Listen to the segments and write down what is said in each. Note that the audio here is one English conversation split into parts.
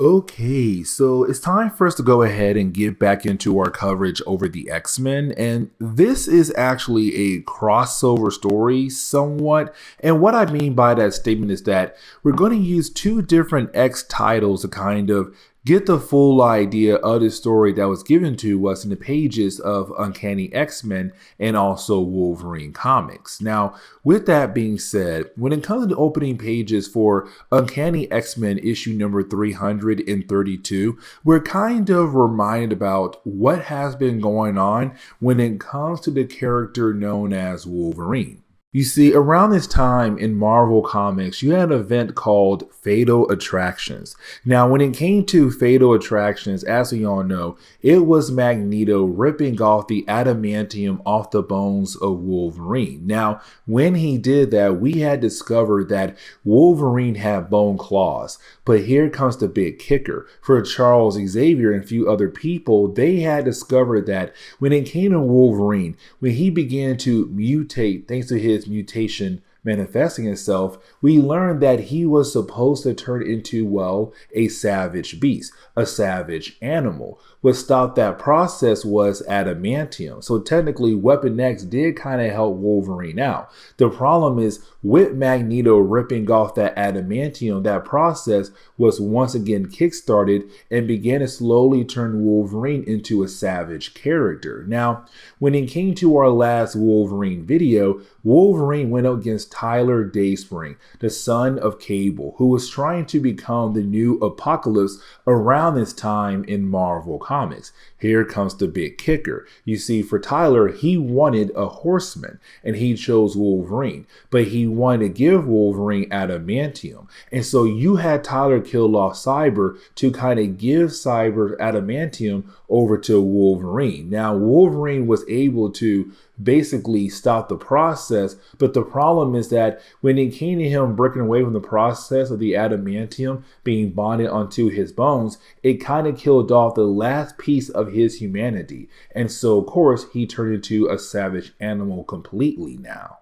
Okay, so it's time for us to go ahead and get back into our coverage over the X-Men. And this is actually a crossover story somewhat. And what I mean by that statement is that we're going to use two different X titles to kind of get the full idea of the story that was given to us in the pages of Uncanny X-Men and also Wolverine comics. Now, with that being said, when it comes to the opening pages for Uncanny X-Men issue number 332, we're kind of reminded about what has been going on when it comes to the character known as Wolverine. You see, around this time in Marvel Comics, you had an event called Fatal Attractions. Now, when it came to Fatal Attractions, as we all know, it was Magneto ripping off the adamantium off the bones of Wolverine. Now, when he did that, we had discovered that Wolverine had bone claws. But here comes the big kicker. For Charles Xavier and a few other people, they had discovered that when it came to Wolverine, when he began to mutate thanks to his mutation manifesting itself, we learned that he was supposed to turn into, well, a savage beast, a savage animal. What stopped that process was adamantium. So technically, Weapon X did kind of help Wolverine out. The problem is, with Magneto ripping off that adamantium, that process was once again kickstarted and began to slowly turn Wolverine into a savage character. Now, when it came to our last Wolverine video, Wolverine went up against Tyler Dayspring, the son of Cable, who was trying to become the new Apocalypse around this time in Marvel Comics. Here comes the big kicker. You see, for Tyler, he wanted a horseman, and he chose Wolverine, but he wanted to give Wolverine adamantium. And so you had Tyler kill off Cyber to kind of give Cyber adamantium over to Wolverine. Now, Wolverine was able to basically stop the process, but the problem is that when it came to him breaking away from the process of the adamantium being bonded onto his bones, it kind of killed off the last piece of his humanity. And so, of course, he turned into a savage animal completely now.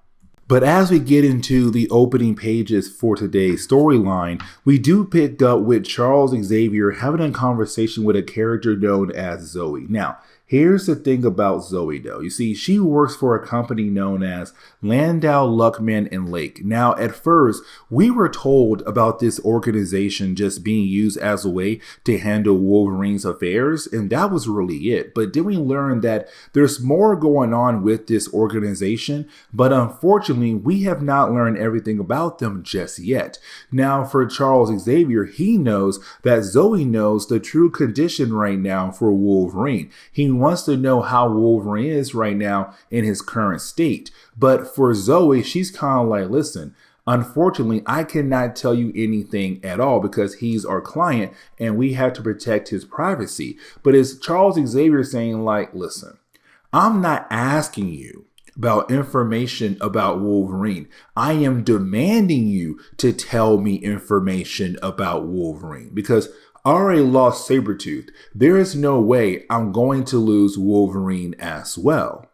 But as we get into the opening pages for today's storyline, we do pick up with Charles Xavier having a conversation with a character known as Zoe. Now, here's the thing about Zoe, though. You see, she works for a company known as Landau, Luckman, and Lake. Now, at first, we were told about this organization just being used as a way to handle Wolverine's affairs, and that was really it. But then we learned that there's more going on with this organization, but unfortunately, we have not learned everything about them just yet. Now, for Charles Xavier, he knows that Zoe knows the true condition right now for Wolverine. He wants to know how Wolverine is right now in his current state. But for Zoe, she's kind of like, listen, unfortunately, I cannot tell you anything at all because he's our client and we have to protect his privacy. But it's Charles Xavier saying like, listen, I'm not asking you about information about Wolverine. I am demanding you to tell me information about Wolverine because I already lost Sabretooth. There is no way I'm going to lose Wolverine as well.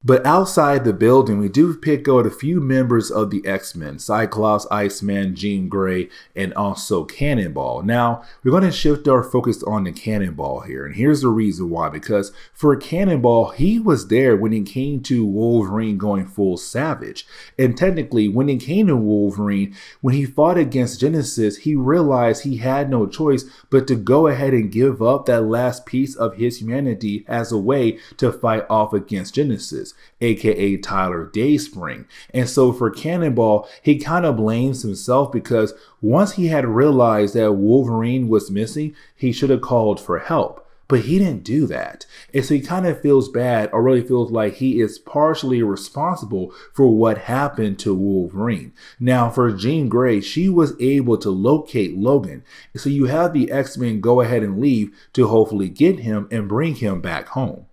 But outside the building, we do pick out a few members of the X-Men, Cyclops, Iceman, Jean Grey, and also Cannonball. Now, we're going to shift our focus on the Cannonball here, and here's the reason why. Because for Cannonball, he was there when it came to Wolverine going full savage. And technically, when it came to Wolverine, when he fought against Genesis, he realized he had no choice but to go ahead and give up that last piece of his humanity as a way to fight off against Genesis, aka Tyler Dayspring. And so for Cannonball, he kind of blames himself because once he had realized that Wolverine was missing, he should have called for help. But he didn't do that. And so he kind of feels bad, or really feels like he is partially responsible for what happened to Wolverine. Now, for Jean Grey, she was able to locate Logan. So you have the X-Men go ahead and leave to hopefully get him and bring him back home.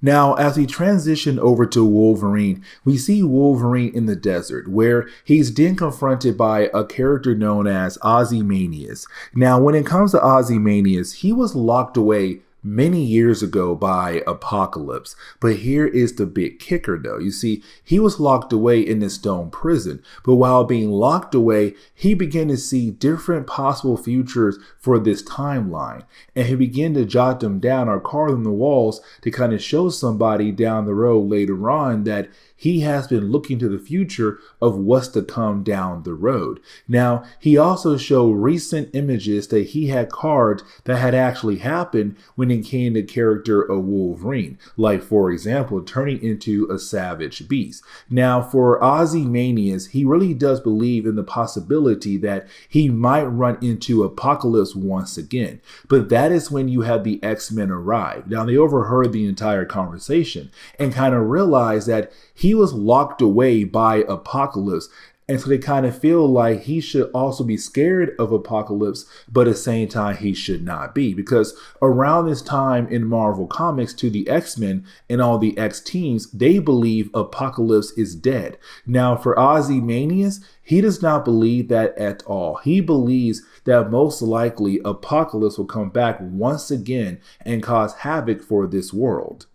Now, as we transition over to Wolverine, we see Wolverine in the desert, where he's then confronted by a character known as Ozymandias. Now, when it comes to Ozymandias, he was locked away many years ago by Apocalypse. But here is the big kicker though. You see, he was locked away in this stone prison, but while being locked away, he began to see different possible futures for this timeline. And he began to jot them down or carve them on the walls to kind of show somebody down the road later on that he has been looking to the future of what's to come down the road. Now, he also showed recent images that he had carved that had actually happened when it came to the character of Wolverine, like, for example, turning into a savage beast. Now, for Ozymandias, he really does believe in the possibility that he might run into Apocalypse once again. But that is when you have the X-Men arrive. Now, they overheard the entire conversation and kind of realized that he was locked away by Apocalypse. And so they kind of feel like he should also be scared of Apocalypse, but at the same time, he should not be. Because around this time in Marvel Comics to the X-Men and all the X-teams, they believe Apocalypse is dead. Now, for Ozymandias, he does not believe that at all. He believes that most likely Apocalypse will come back once again and cause havoc for this world.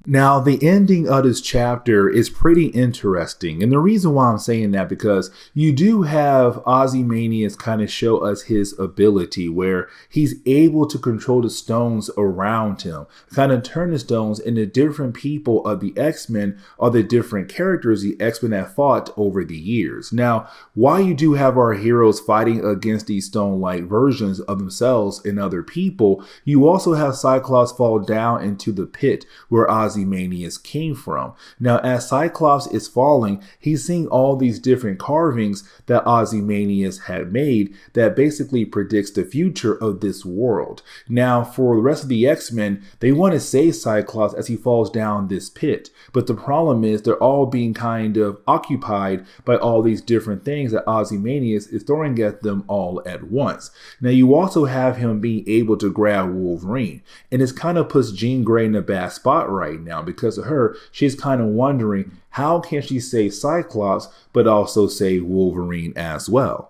Now, the ending of this chapter is pretty interesting. And the reason why I'm saying that, because you do have Ozymandias kind of show us his ability where he's able to control the stones around him, kind of turn the stones into different people of the X-Men or the different characters the X-Men have fought over the years. Now, while you do have our heroes fighting against these stone-like versions of themselves and other people, you also have Cyclops fall down into the pit where Ozymandias came from. Now, as Cyclops is falling, he's seeing all these different carvings that Ozymandias had made that basically predicts the future of this world. Now, for the rest of the X-Men, they want to save Cyclops as he falls down this pit. But the problem is they're all being kind of occupied by all these different things that Ozymandias is throwing at them all at once. Now, you also have him being able to grab Wolverine. And this kind of puts Jean Grey in a bad spot right now, because of her, she's kind of wondering how can she save Cyclops but also save Wolverine as well.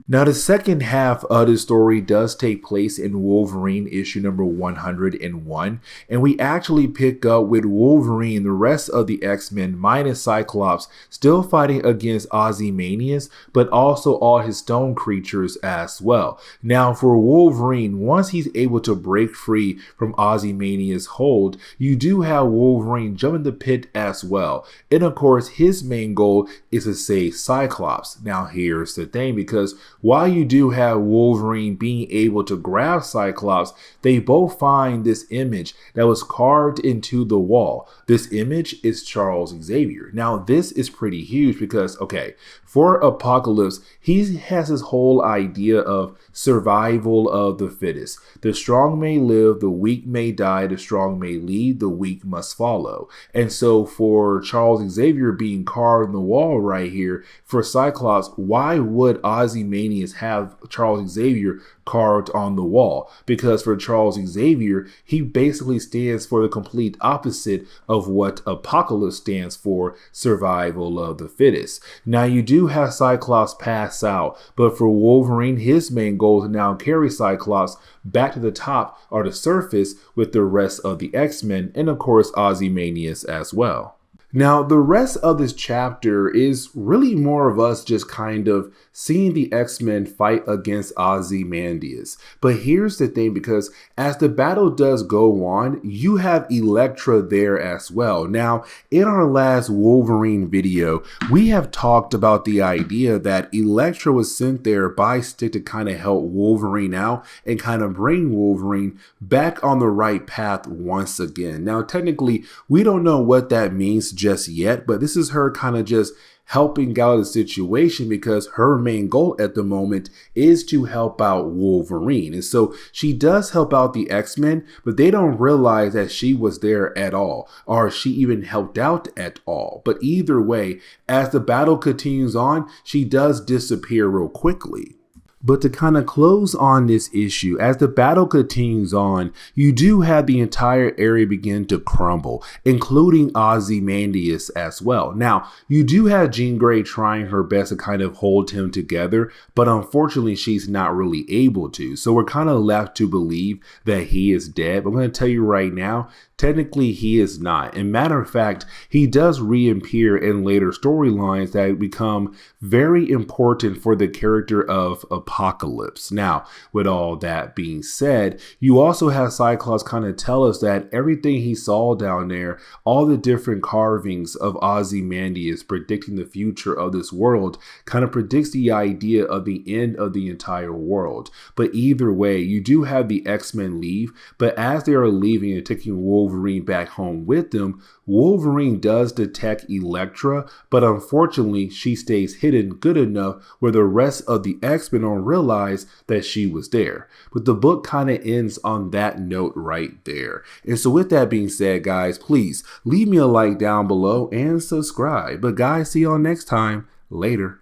Now, the second half of the story does take place in Wolverine issue number 101, and we actually pick up with Wolverine and the rest of the X-Men minus Cyclops still fighting against Ozymandias, but also all his stone creatures as well. Now, for Wolverine, once he's able to break free from Ozymandias' hold, you do have Wolverine jump in the pit as well. And of course, his main goal is to save Cyclops. Now, here's the thing, because while you do have Wolverine being able to grab Cyclops, they both find this image that was carved into the wall. This image is Charles Xavier. Now, this is pretty huge because, okay, for Apocalypse, he has this whole idea of survival of the fittest. The strong may live, the weak may die, the strong may lead, the weak must follow. And so for Charles Xavier being carved on the wall right here, for Cyclops, why would Ozymandias have Charles Xavier carved on the wall? Because for Charles Xavier, he basically stands for the complete opposite of what Apocalypse stands for, survival of the fittest. Now, you do have Cyclops pass out, but for Wolverine, his main goal is to now carry Cyclops back to the top or the surface with the rest of the X-Men and of course Ozymandias as well. Now, the rest of this chapter is really more of us just kind of seeing the X-Men fight against Ozymandias. But here's the thing, because as the battle does go on, you have Elektra there as well. Now, in our last Wolverine video, we have talked about the idea that Elektra was sent there by Stick to kind of help Wolverine out and kind of bring Wolverine back on the right path once again. Now, technically, we don't know what that means just yet, but this is her kind of just helping out the situation because her main goal at the moment is to help out Wolverine. And so she does help out the X-Men, but they don't realize that she was there at all, or she even helped out at all. But either way, as the battle continues on, she does disappear real quickly. But to kind of close on this issue, as the battle continues on, you do have the entire area begin to crumble, including Ozymandias as well. Now, you do have Jean Grey trying her best to kind of hold him together, but unfortunately, she's not really able to. So we're kind of left to believe that he is dead. But I'm going to tell you right now, technically, he is not. And matter of fact, he does reappear in later storylines that become very important for the character of Apocalypse. Now, with all that being said, you also have Cyclops kind of tell us that everything he saw down there, all the different carvings of Ozymandias predicting the future of this world, kind of predicts the idea of the end of the entire world. But either way, you do have the X-Men leave, but as they are leaving and taking Wolverine back home with them, Wolverine does detect Elektra, but unfortunately she stays hidden good enough where the rest of the X-Men don't realize that she was there. But the book kind of ends on that note right there. And so with that being said, guys, please leave me a like down below and subscribe. But guys, see y'all next time. Later.